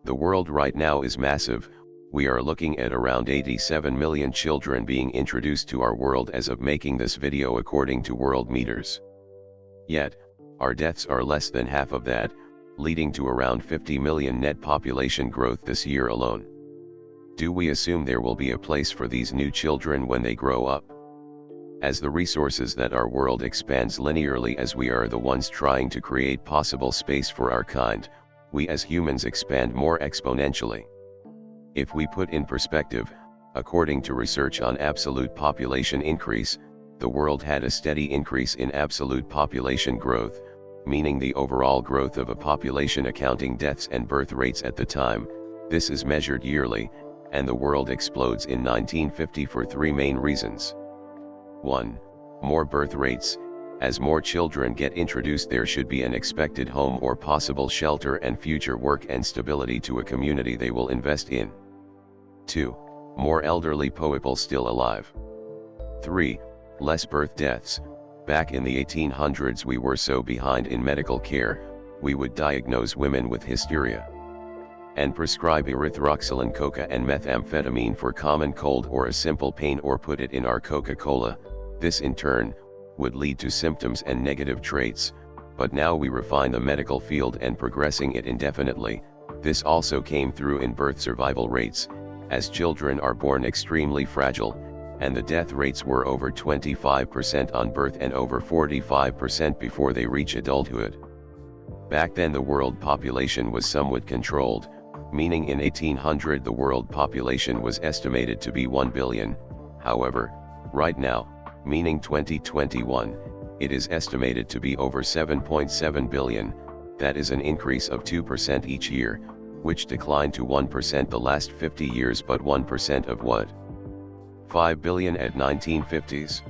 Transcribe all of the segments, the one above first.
The world right now is massive. We are looking at around 87 million children being introduced to our world as of making this video according to world meters. Yet, our deaths are less than half of that, leading to around 50 million net population growth this year alone. Do we assume there will be a place for these new children when they grow up? As the resources that our world expands linearly as we are the ones trying to create possible space for our kind, we as humans expand more exponentially. If we put in perspective, according to research on absolute population increase, the world had a steady increase in absolute population growth, meaning the overall growth of a population accounting deaths and birth rates at the time. This is measured yearly, and the world explodes in 1950 for three main reasons. 1. More birth rates. As more children get introduced, there should be an expected home or possible shelter and future work and stability to a community they will invest in. 2. More elderly people still alive. 3. Less birth deaths. Back in the 1800s we were so behind in medical care, we would diagnose women with hysteria and prescribe erythroxyline, coca and methamphetamine for common cold or a simple pain, or put it in our Coca-Cola. This in turn would lead to symptoms and negative traits, but now we refine the medical field and progressing it indefinitely. This also came through in birth survival rates, as children are born extremely fragile, and the death rates were over 25% on birth and over 45% before they reach adulthood. Back then the world population was somewhat controlled, meaning in 1800 the world population was estimated to be 1 billion, however, right now, meaning 2021, it is estimated to be over 7.7 billion, that is an increase of 2% each year, which declined to 1% the last 50 years, but 1% of what? 5 billion at 1950s?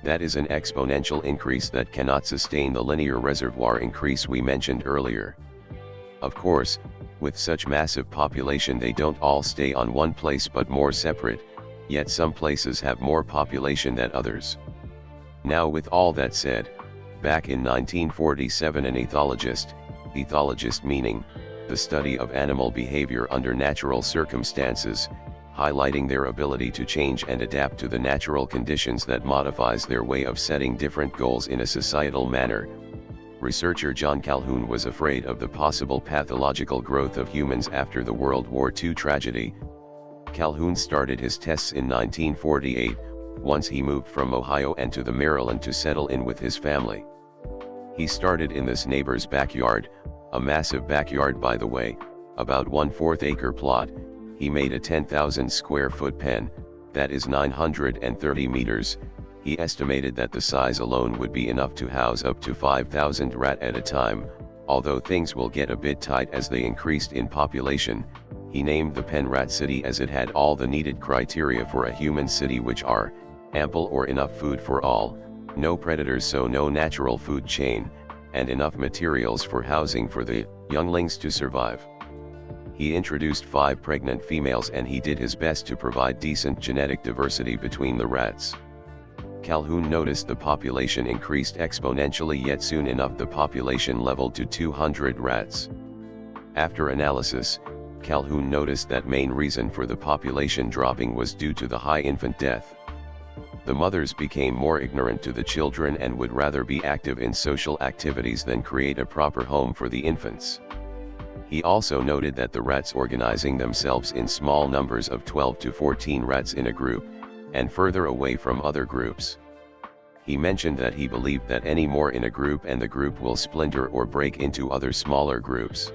That is an exponential increase that cannot sustain the linear reservoir increase we mentioned earlier. Of course, with such massive population they don't all stay on one place but more separate, yet some places have more population than others. Now with all that said, back in 1947 an ethologist meaning, the study of animal behavior under natural circumstances, highlighting their ability to change and adapt to the natural conditions that modifies their way of setting different goals in a societal manner. Researcher John Calhoun was afraid of the possible pathological growth of humans after the World War II tragedy. Calhoun started his tests in 1948, once he moved from Ohio and to the Maryland to settle in with his family. He started in this neighbor's backyard, a massive backyard by the way, about 1/4 acre plot. He made a 10,000 square foot pen, that is 930 meters. He estimated that the size alone would be enough to house up to 5,000 rat at a time, although things will get a bit tight as they increased in population. He named the pen Rat City as it had all the needed criteria for a human city, which are, ample or enough food for all, no predators so no natural food chain, and enough materials for housing for the younglings to survive. He introduced 5 pregnant females and he did his best to provide decent genetic diversity between the rats. Calhoun noticed the population increased exponentially, yet soon enough the population leveled to 200 rats. After analysis, Calhoun noticed that main reason for the population dropping was due to the high infant death. The mothers became more ignorant to the children and would rather be active in social activities than create a proper home for the infants. He also noted that the rats organizing themselves in small numbers of 12 to 14 rats in a group, and further away from other groups. He mentioned that he believed that any more in a group and the group will splinter or break into other smaller groups.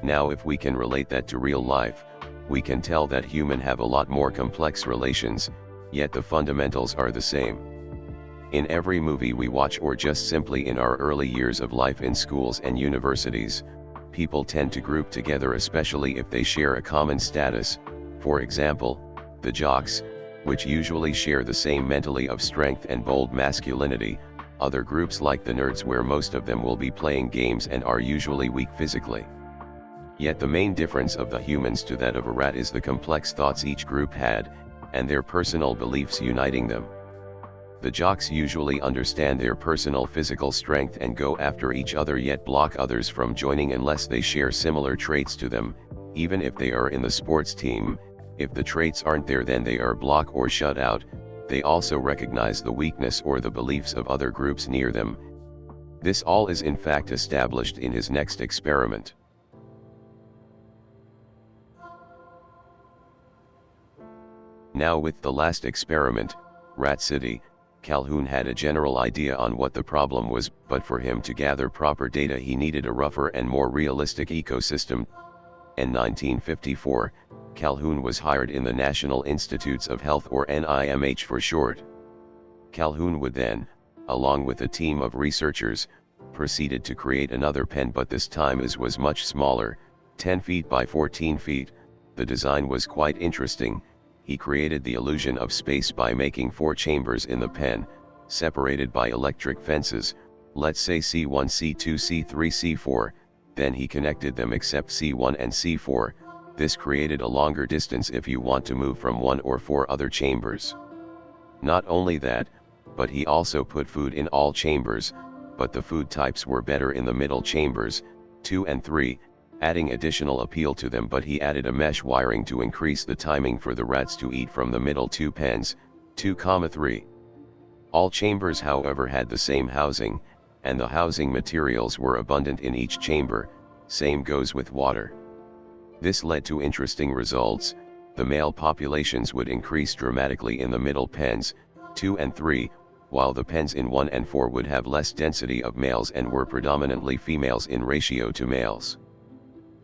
Now if we can relate that to real life, we can tell that humans have a lot more complex relations, yet the fundamentals are the same. In every movie we watch or just simply in our early years of life in schools and universities, people tend to group together especially if they share a common status. For example, the jocks, which usually share the same mentally of strength and bold masculinity, other groups like the nerds where most of them will be playing games and are usually weak physically. Yet the main difference of the humans to that of a rat is the complex thoughts each group had, and their personal beliefs uniting them. The jocks usually understand their personal physical strength and go after each other yet block others from joining unless they share similar traits to them, Even if they are in the sports team, if the traits aren't there then they are blocked or shut out. They also recognize the weakness or the beliefs of other groups near them. This all is in fact established in his next experiment. Now with the last experiment, Rat City, Calhoun had a general idea on what the problem was, but for him to gather proper data he needed a rougher and more realistic ecosystem. In 1954, Calhoun was hired in the National Institutes of Health, or NIMH for short. Calhoun would then, along with a team of researchers, proceeded to create another pen, but this time it was much smaller, 10 feet by 14 feet. The design was quite interesting. He created the illusion of space by making 4 chambers in the pen, separated by electric fences, let's say C1, C2, C3, C4, then he connected them except C1 and C4, this created a longer distance if you want to move from 1 or 4 other chambers. Not only that, but he also put food in all chambers, but the food types were better in the middle chambers, 2 and 3, adding additional appeal to them, but he added a mesh wiring to increase the timing for the rats to eat from the middle 2 pens, 2,3. All chambers however had the same housing, and the housing materials were abundant in each chamber, same goes with water. This led to interesting results. The male populations would increase dramatically in the middle pens, 2 and 3, while the pens in 1 and 4 would have less density of males and were predominantly females in ratio to males.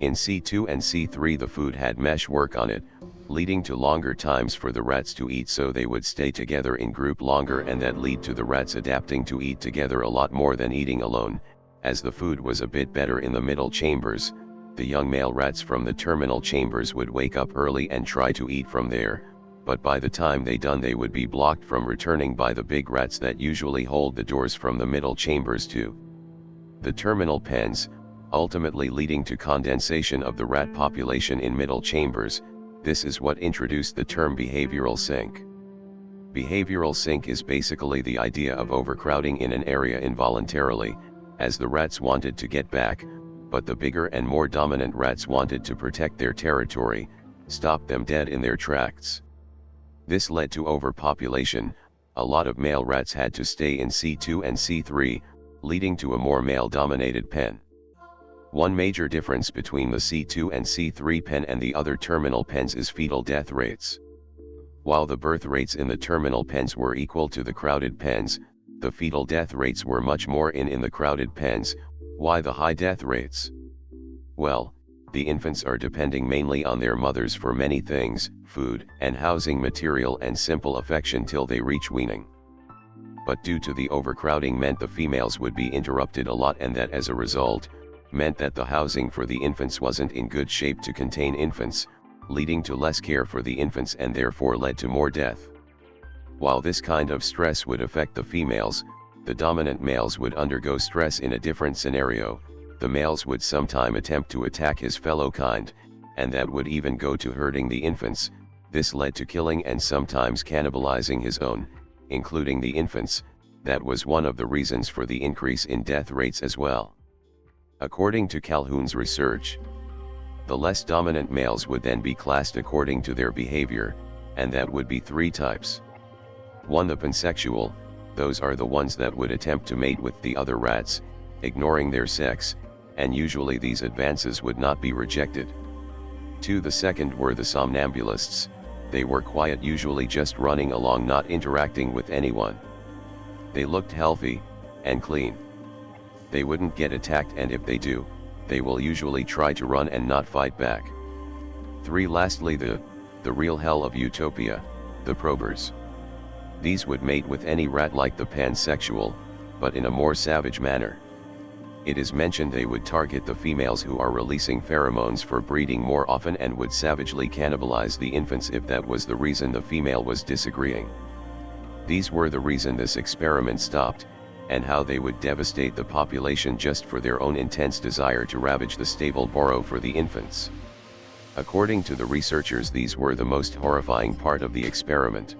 In C2 and C3 the food had mesh work on it, leading to longer times for the rats to eat, so they would stay together in group longer, and that lead to the rats adapting to eat together a lot more than eating alone. As the food was a bit better in the middle chambers, the young male rats from the terminal chambers would wake up early and try to eat from there, but by the time they done they would be blocked from returning by the big rats that usually hold the doors from the middle chambers to the terminal pens, ultimately leading to condensation of the rat population in middle chambers. This is what introduced the term behavioral sink. Behavioral sink is basically the idea of overcrowding in an area involuntarily, as the rats wanted to get back, but the bigger and more dominant rats wanted to protect their territory, stop them dead in their tracks. This led to overpopulation. A lot of male rats had to stay in C2 and C3, leading to a more male-dominated pen. One major difference between the C2 and C3 pen and the other terminal pens is fetal death rates. While the birth rates in the terminal pens were equal to the crowded pens, the fetal death rates were much more in the crowded pens. Why the high death rates? Well, the infants are depending mainly on their mothers for many things, food and housing material and simple affection till they reach weaning. But due to the overcrowding meant the females would be interrupted a lot, and that as a result, meant that the housing for the infants wasn't in good shape to contain infants, leading to less care for the infants and therefore led to more death. While this kind of stress would affect the females, the dominant males would undergo stress in a different scenario. The males would sometime attempt to attack his fellow kind, and that would even go to hurting the infants. This led to killing and sometimes cannibalizing his own, including the infants. That was one of the reasons for the increase in death rates as well. According to Calhoun's research, the less dominant males would then be classed according to their behavior, and that would be 3 types. 1. The pansexual, those are the ones that would attempt to mate with the other rats, ignoring their sex, and usually these advances would not be rejected. 2. The second were the somnambulists, they were quiet, usually just running along, not interacting with anyone. They looked healthy and clean. They wouldn't get attacked, and if they do, they will usually try to run and not fight back. 3. Lastly, the real hell of Utopia, the probers. These would mate with any rat like the pansexual, but in a more savage manner. It is mentioned they would target the females who are releasing pheromones for breeding more often, and would savagely cannibalize the infants if that was the reason the female was disagreeing. These were the reason this experiment stopped, and how they would devastate the population just for their own intense desire to ravage the stable burrow for the infants. According to the researchers, these were the most horrifying part of the experiment.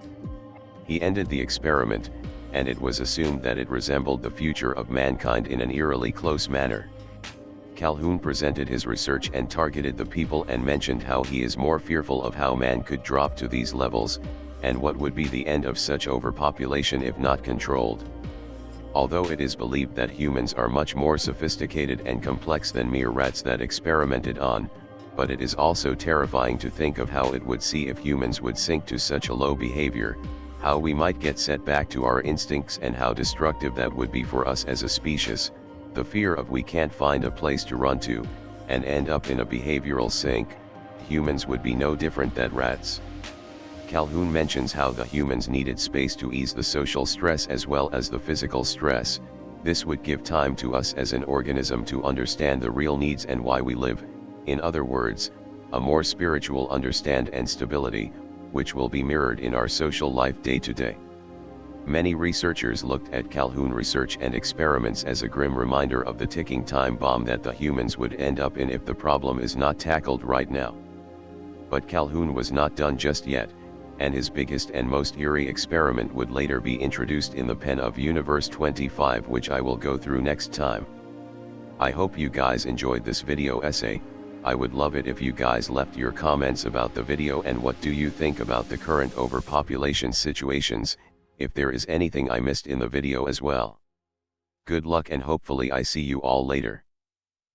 He ended the experiment, and it was assumed that it resembled the future of mankind in an eerily close manner. Calhoun presented his research and targeted the people and mentioned how he is more fearful of how man could drop to these levels, and what would be the end of such overpopulation if not controlled. Although it is believed that humans are much more sophisticated and complex than mere rats that experimented on, but it is also terrifying to think of how it would see if humans would sink to such a low behavior, how we might get set back to our instincts and how destructive that would be for us as a species, the fear of we can't find a place to run to, and end up in a behavioral sink. Humans would be no different than rats. Calhoun mentions how the humans needed space to ease the social stress as well as the physical stress. This would give time to us as an organism to understand the real needs and why we live, in other words, a more spiritual understand and stability, which will be mirrored in our social life day to day. Many researchers looked at Calhoun research and experiments as a grim reminder of the ticking time bomb that the humans would end up in if the problem is not tackled right now. But Calhoun was not done just yet, and his biggest and most eerie experiment would later be introduced in the pen of Universe 25, which I will go through next time. I hope you guys enjoyed this video essay. I would love it if you guys left your comments about the video and what do you think about the current overpopulation situations, if there is anything I missed in the video as well. Good luck and hopefully I see you all later.